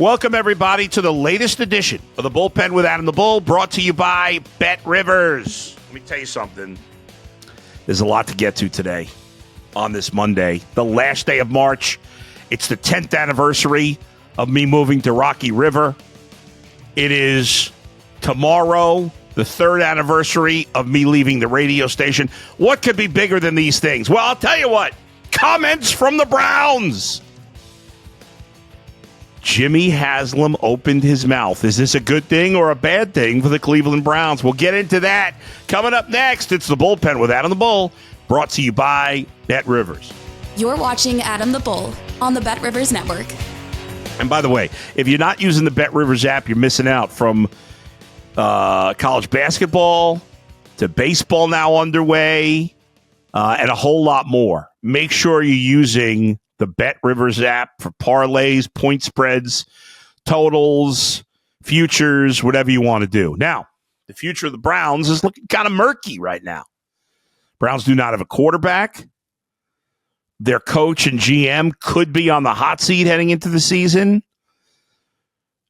Welcome, everybody, to the latest edition of the Bullpen with Adam the Bull, brought to you by Bet Rivers. Let me tell you something. There's a lot to get to today on this Monday, the last day of March. It's the 10th anniversary of me moving to Rocky River. It is tomorrow, the 3rd anniversary of me leaving the radio station. What could be bigger than these things? Well, I'll tell you what. Comments from the Browns. Jimmy Haslam opened his mouth. Is this a good thing or a bad thing for the Cleveland Browns? We'll get into that. Coming up next, it's the Bullpen with Adam the Bull, brought to you by Bet Rivers. You're watching Adam the Bull on the Bet Rivers Network. And by the way, if you're not using the Bet Rivers app, you're missing out from college basketball to baseball now underway and a whole lot more. Make sure you're using the Bet Rivers app for parlays, point spreads, totals, futures, whatever you want to do. Now, the future of the Browns is looking kind of murky right now. Browns do not have a quarterback. Their coach and GM could be on the hot seat heading into the season.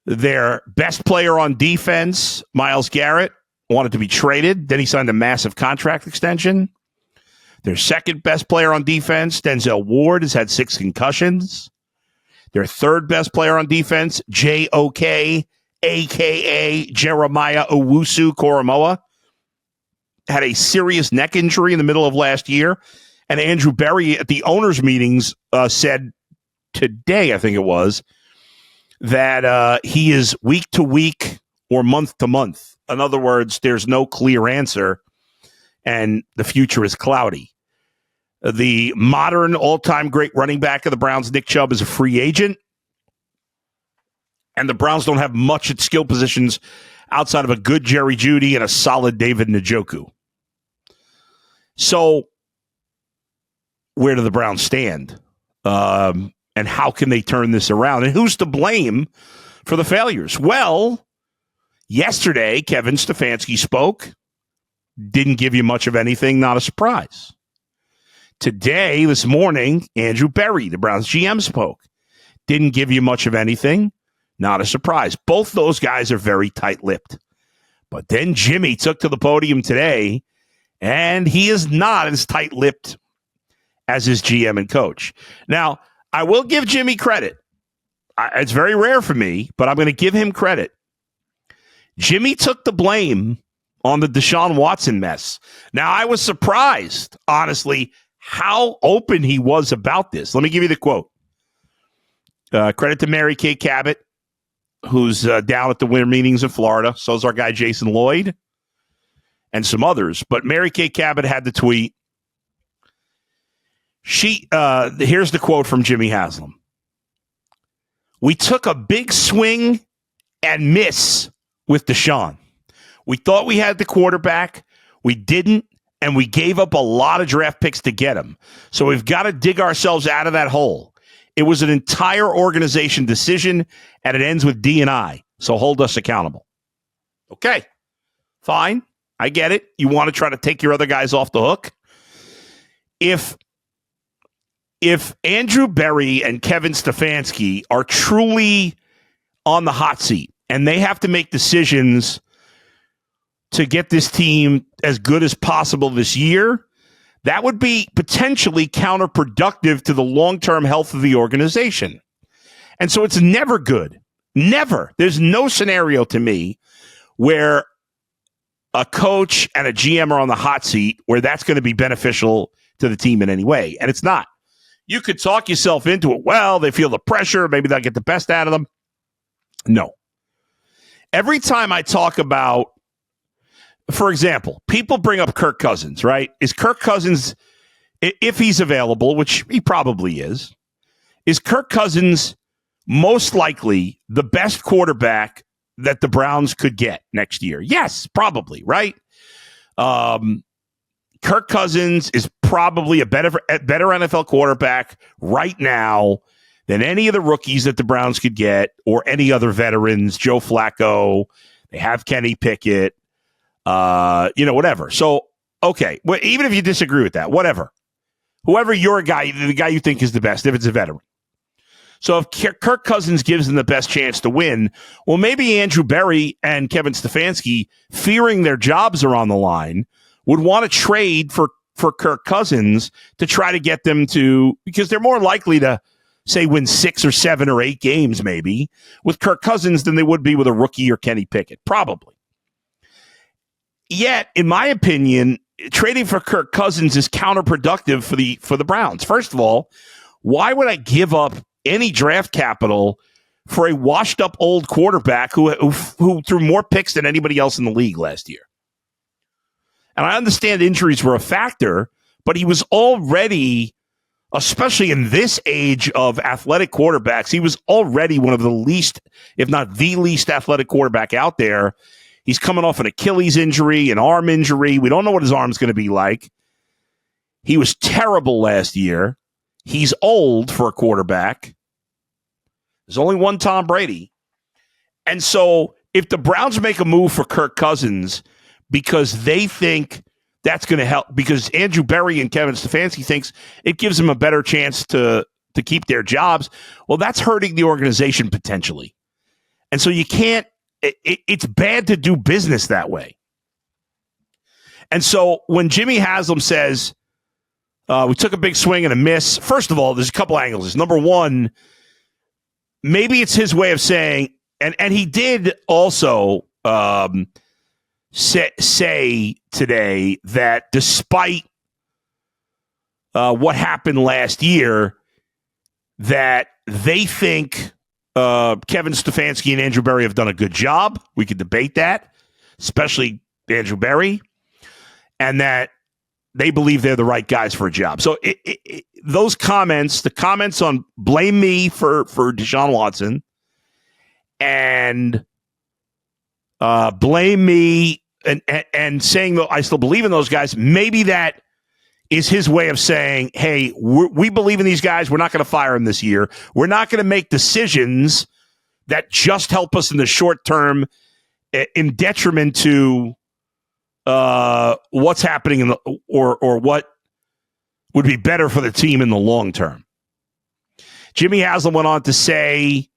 Their best player on defense, Myles Garrett, wanted to be traded. Then he signed a massive contract extension. Their second best player on defense, Denzel Ward, has had 6 concussions. Their third best player on defense, J.O.K., a.k.a. Jeremiah Owusu-Koramoah, had a serious neck injury in the middle of last year. And Andrew Berry at the owners' meetings said today, I think it was, that he is week to week or month to month. In other words, there's no clear answer, and the future is cloudy. The modern all-time great running back of the Browns, Nick Chubb, is a free agent. And the Browns don't have much at skill positions outside of a good Jerry Jeudy and a solid David Njoku. So where do the Browns stand? And how can they turn this around? And who's to blame for the failures? Well, yesterday, Kevin Stefanski spoke. Didn't give you much of anything, not a surprise. Today, this morning, Andrew Berry, the Browns GM, spoke. Didn't give you much of anything, not a surprise. Both those guys are very tight-lipped. But then Jimmy took to the podium today, and he is not as tight-lipped as his GM and coach. Now, I will give Jimmy credit. It's very rare for me, but I'm going to give him credit. Jimmy took the blame on the Deshaun Watson mess. Now, I was surprised, honestly, how open he was about this. Let me give you the quote. Credit to Mary Kay Cabot, who's down at the winter meetings in Florida. So is our guy Jason Lloyd and some others. But Mary Kay Cabot had the tweet. Here's the quote from Jimmy Haslam. We took a big swing and miss with Deshaun. We thought we had the quarterback. We didn't, and we gave up a lot of draft picks to get him. So we've got to dig ourselves out of that hole. It was an entire organization decision, and it ends with D&I. So hold us accountable. Okay, fine. I get it. You want to try to take your other guys off the hook. If Andrew Berry and Kevin Stefanski are truly on the hot seat and they have to make decisions to get this team as good as possible this year, that would be potentially counterproductive to the long-term health of the organization. And so it's never good. Never. There's no scenario to me where a coach and a GM are on the hot seat where that's going to be beneficial to the team in any way. And it's not. You could talk yourself into it. Well, they feel the pressure. Maybe they'll get the best out of them. No. Every time I talk about, for example, people bring up Kirk Cousins, right? Is Kirk Cousins, if he's available, which he probably is Kirk Cousins most likely the best quarterback that the Browns could get next year? Yes, probably, right? Kirk Cousins is probably a better NFL quarterback right now than any of the rookies that the Browns could get or any other veterans, Joe Flacco. They have Kenny Pickett. Whatever. So, okay. Well, even if you disagree with that, whatever. Whoever your guy, the guy you think is the best, if it's a veteran. So if Kirk Cousins gives them the best chance to win, well, maybe Andrew Berry and Kevin Stefanski, fearing their jobs are on the line, would want to trade for Kirk Cousins to try to get them to, because they're more likely to, say, win 6 or 7 or 8 games maybe with Kirk Cousins than they would be with a rookie or Kenny Pickett, probably. Yet, in my opinion, trading for Kirk Cousins is counterproductive for the Browns. First of all, why would I give up any draft capital for a washed-up old quarterback who threw more picks than anybody else in the league last year? And I understand injuries were a factor, but he was already, especially in this age of athletic quarterbacks, he was already one of the least, if not the least athletic quarterback out there. He's coming off an Achilles injury, an arm injury. We don't know what his arm's going to be like. He was terrible last year. He's old for a quarterback. There's only one Tom Brady. And so if the Browns make a move for Kirk Cousins because they think that's going to help, because Andrew Berry and Kevin Stefanski thinks it gives them a better chance to keep their jobs, well, that's hurting the organization potentially. And so you can't, it's bad to do business that way. And so when Jimmy Haslam says, we took a big swing and a miss, first of all, there's a couple angles. Number one, maybe it's his way of saying, and he did also say today that despite what happened last year, that they think Kevin Stefanski and Andrew Berry have done a good job. We could debate that, especially Andrew Berry, and that they believe they're the right guys for a job. So those comments, the comments on blame me for Deshaun Watson and blame me and saying that I still believe in those guys, maybe that is his way of saying, hey, we believe in these guys. We're not going to fire them this year. We're not going to make decisions that just help us in the short term in detriment to what's happening or what would be better for the team in the long term. Jimmy Haslam went on to say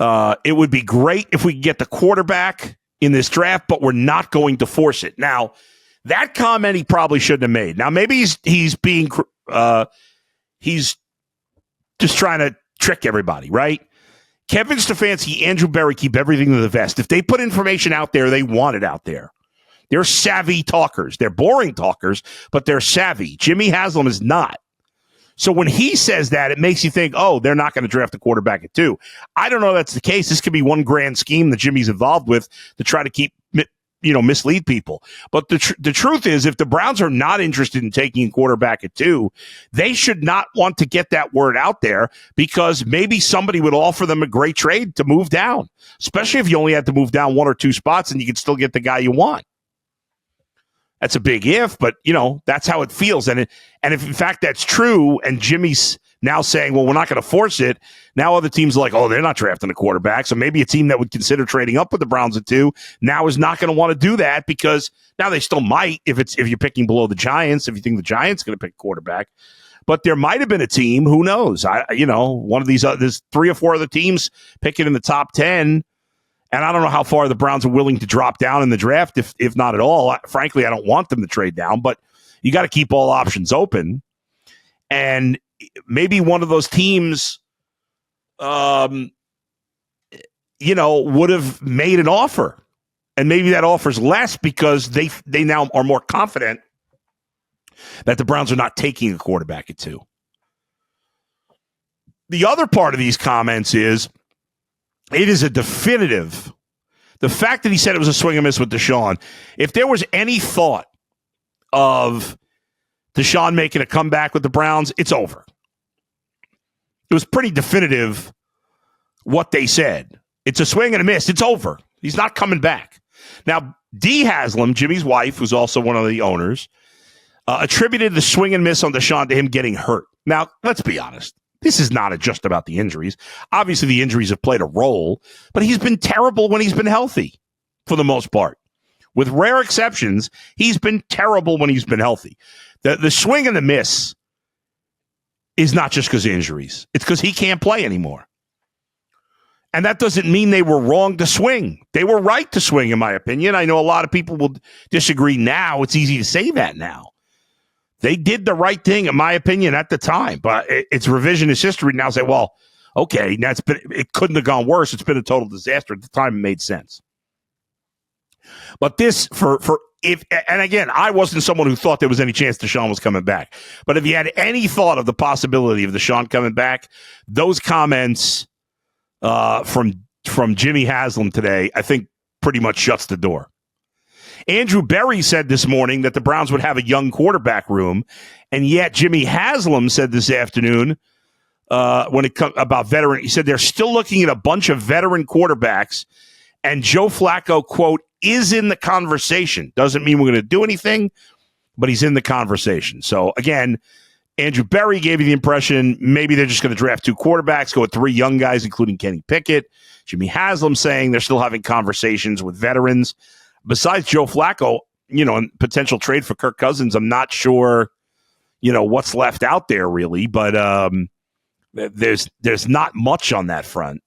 it would be great if we could get the quarterback in this draft, but we're not going to force it. Now, that comment he probably shouldn't have made. Now, maybe he's being he's just trying to trick everybody, right? Kevin Stefanski, Andrew Berry keep everything to the vest. If they put information out there, they want it out there. They're savvy talkers. They're boring talkers, but they're savvy. Jimmy Haslam is not. So when he says that, it makes you think, oh, they're not going to draft a quarterback at 2. I don't know if that's the case. This could be one grand scheme that Jimmy's involved with to try to keep mislead people. But the truth is, if the Browns are not interested in taking a quarterback at 2, they should not want to get that word out there, because maybe somebody would offer them a great trade to move down, especially if you only had to move down 1 or 2 spots and you could still get the guy you want. That's a big if, but that's how it feels. And if in fact that's true, and Jimmy's now saying, well, we're not going to force it, now other teams are like, oh, they're not drafting a quarterback. So maybe a team that would consider trading up with the Browns at 2 now is not going to want to do that, because now they still might if you're picking below the Giants, if you think the Giants are going to pick a quarterback. But there might have been a team, who knows? One of these, there's 3 or 4 other teams picking in the top 10. And I don't know how far the Browns are willing to drop down in the draft, if not at all. Frankly, I don't want them to trade down, but you got to keep all options open. And maybe one of those teams, would have made an offer. And maybe that offer's less because they now are more confident that the Browns are not taking a quarterback at 2. The other part of these comments is, it is a definitive. The fact that he said it was a swing and miss with Deshaun, if there was any thought of Deshaun making a comeback with the Browns, it's over. It was pretty definitive what they said. It's a swing and a miss. It's over. He's not coming back. Now, Dee Haslam, Jimmy's wife, who's also one of the owners, attributed the swing and miss on Deshaun to him getting hurt. Now, let's be honest. This is not just about the injuries. Obviously, the injuries have played a role, but he's been terrible when he's been healthy, for the most part. With rare exceptions, he's been terrible when he's been healthy. The swing and the miss is not just because of injuries. It's because he can't play anymore. And that doesn't mean they were wrong to swing. They were right to swing, in my opinion. I know a lot of people will disagree now. It's easy to say that now. They did the right thing, in my opinion, at the time. But it's revisionist history now. Say, well, okay, it couldn't have gone worse. It's been a total disaster. At the time, it made sense. But this, and again, I wasn't someone who thought there was any chance Deshaun was coming back. But if you had any thought of the possibility of Deshaun coming back, those comments from Jimmy Haslam today, I think pretty much shuts the door. Andrew Berry said this morning that the Browns would have a young quarterback room, and yet Jimmy Haslam said this afternoon when it comes about veteran, he said they're still looking at a bunch of veteran quarterbacks, and Joe Flacco, quote, is in the conversation. Doesn't mean we're going to do anything, but he's in the conversation. So again, Andrew Berry gave you the impression maybe they're just going to draft 2 quarterbacks, go with 3 young guys, including Kenny Pickett. Jimmy Haslam saying they're still having conversations with veterans. Besides Joe Flacco, and potential trade for Kirk Cousins, I'm not sure, what's left out there really, but there's not much on that front.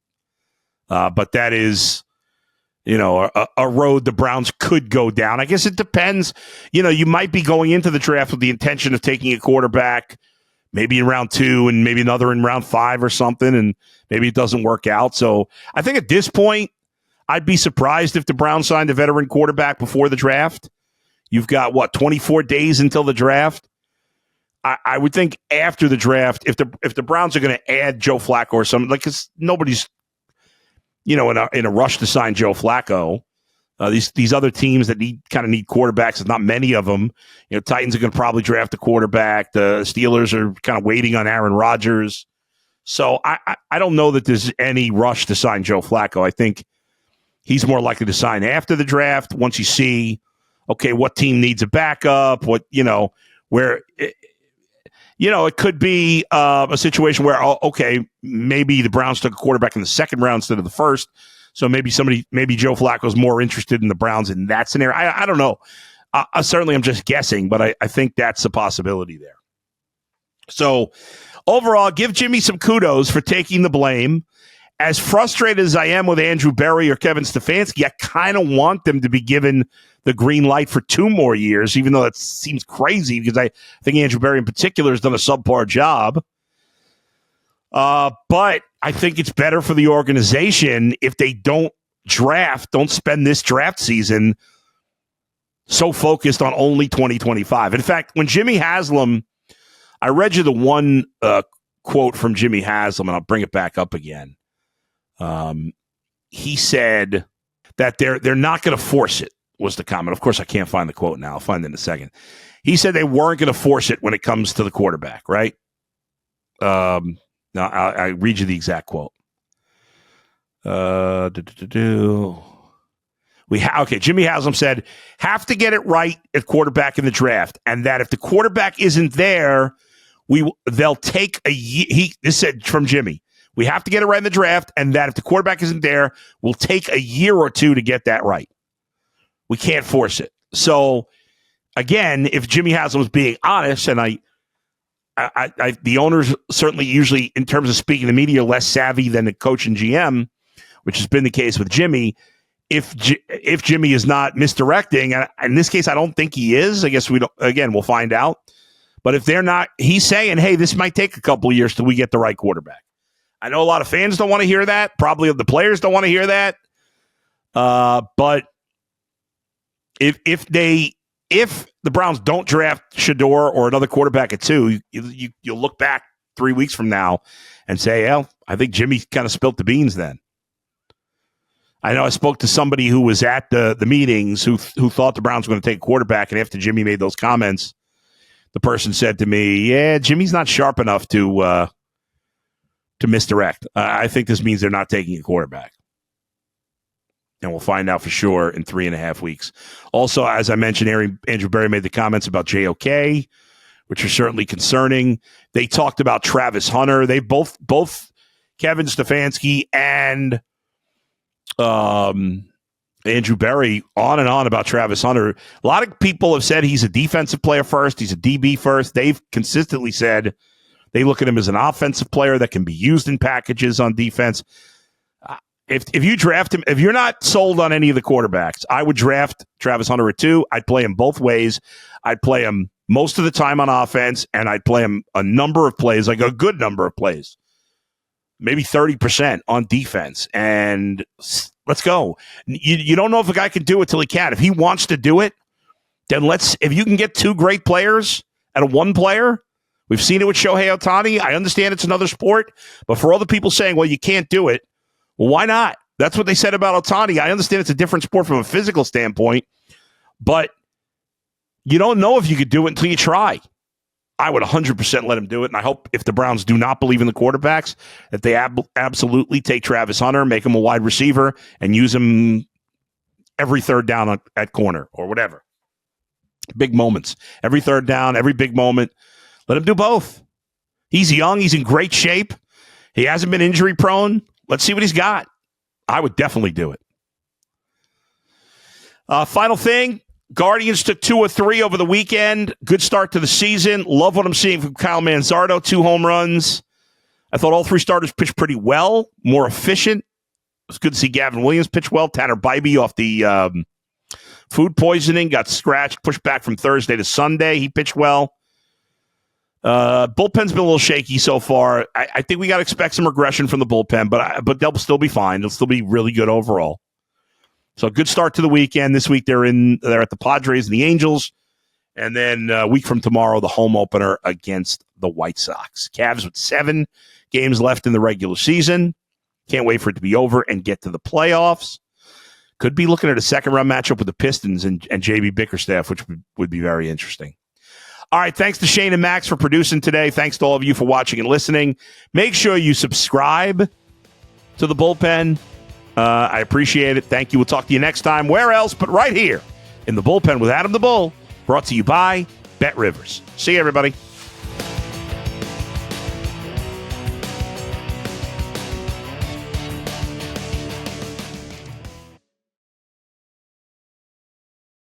But that is, a road the Browns could go down. I guess it depends. You might be going into the draft with the intention of taking a quarterback, maybe in round 2 and maybe another in round 5 or something, and maybe it doesn't work out. So I think at this point, I'd be surprised if the Browns signed a veteran quarterback before the draft. You've got, 24 days until the draft? I would think after the draft, if the Browns are going to add Joe Flacco or something, because nobody's, in a rush to sign Joe Flacco. These other teams that need quarterbacks, there's not many of them. Titans are going to probably draft a quarterback. The Steelers are kind of waiting on Aaron Rodgers. So I don't know that there's any rush to sign Joe Flacco. I think he's more likely to sign after the draft once you see, okay, what team needs a backup, where, it could be a situation where, okay, maybe the Browns took a quarterback in the second round instead of the first. So maybe Joe Flacco's more interested in the Browns in that scenario. I don't know. Certainly I'm just guessing, but I think that's a possibility there. So overall, give Jimmy some kudos for taking the blame. As frustrated as I am with Andrew Berry or Kevin Stefanski, I kind of want them to be given the green light for 2 more years, even though that seems crazy because I think Andrew Berry in particular has done a subpar job. But I think it's better for the organization if they don't spend this draft season so focused on only 2025. In fact, when Jimmy Haslam, I read you the one quote from Jimmy Haslam, and I'll bring it back up again. He said that they're not going to force it, was the comment. Of course, I can't find the quote now. I'll find it in a second. He said they weren't going to force it when it comes to the quarterback, right? Now, I read you the exact quote. Jimmy Haslam said, have to get it right at quarterback in the draft, and that if the quarterback isn't there, they'll take a year. This said from Jimmy. We have to get it right in the draft, and that if the quarterback isn't there, we'll take a year or 2 to get that right. We can't force it. So, again, if Jimmy Haslam was being honest, and the owners certainly usually, in terms of speaking to the media, are less savvy than the coach and GM, which has been the case with Jimmy. If Jimmy is not misdirecting, and in this case, I don't think he is. I guess we'll find out. But if they're not, he's saying, hey, this might take a couple of years till we get the right quarterback. I know a lot of fans don't want to hear that. Probably the players don't want to hear that. But if the Browns don't draft Shador or another quarterback at 2, you'll look back 3 weeks from now and say, well, I think Jimmy kind of spilt the beans then. I know I spoke to somebody who was at the meetings who thought the Browns were going to take a quarterback, and after Jimmy made those comments, the person said to me, yeah, Jimmy's not sharp enough to misdirect. I think this means they're not taking a quarterback. And we'll find out for sure in 3.5 weeks. Also, as I mentioned, Andrew Berry made the comments about JOK, which are certainly concerning. They talked about Travis Hunter. They both Kevin Stefanski and Andrew Berry on and on about Travis Hunter. A lot of people have said he's a defensive player first. He's a DB first. They've consistently said They look at him as an offensive player that can be used in packages on defense. If you draft him, if you're not sold on any of the quarterbacks, I would draft Travis Hunter at 2. I'd play him both ways. I'd play him most of the time on offense, and I'd play him a number of plays, like a good number of plays, maybe 30% on defense. And let's go. You don't know if a guy can do it till he can. If he wants to do it, then if you can get 2 great players out of 1 player, we've seen it with Shohei Ohtani. I understand it's another sport, but for all the people saying, well, you can't do it, well, why not? That's what they said about Ohtani. I understand it's a different sport from a physical standpoint, but you don't know if you could do it until you try. I would 100% let him do it, and I hope if the Browns do not believe in the quarterbacks, that they absolutely take Travis Hunter, make him a wide receiver, and use him every third down at corner or whatever. Big moments. Every third down, every big moment. Let him do both. He's young. He's in great shape. He hasn't been injury prone. Let's see what he's got. I would definitely do it. Final thing, Guardians took 2 or 3 over the weekend. Good start to the season. Love what I'm seeing from Kyle Manzardo, 2 home runs. I thought all 3 starters pitched pretty well, more efficient. It's good to see Gavin Williams pitch well. Tanner Bybee off the food poisoning, got scratched, pushed back from Thursday to Sunday. He pitched well. Bullpen's been a little shaky so far. I think we got to expect some regression from the bullpen, but they'll still be fine. They'll still be really good overall. So a good start to the weekend. This week they're at the Padres and the Angels, and then a week from tomorrow the home opener against the White Sox. Cavs with 7 games left in the regular season. Can't wait for it to be over and get to the playoffs. Could be looking at a second-round matchup with the Pistons and J.B. Bickerstaff, which would be very interesting. All right, thanks to Shane and Max for producing today. Thanks to all of you for watching and listening. Make sure you subscribe to the Bullpen. I appreciate it. Thank you. We'll talk to you next time. Where else but right here in the Bullpen with Adam the Bull, brought to you by Bet Rivers. See you, everybody.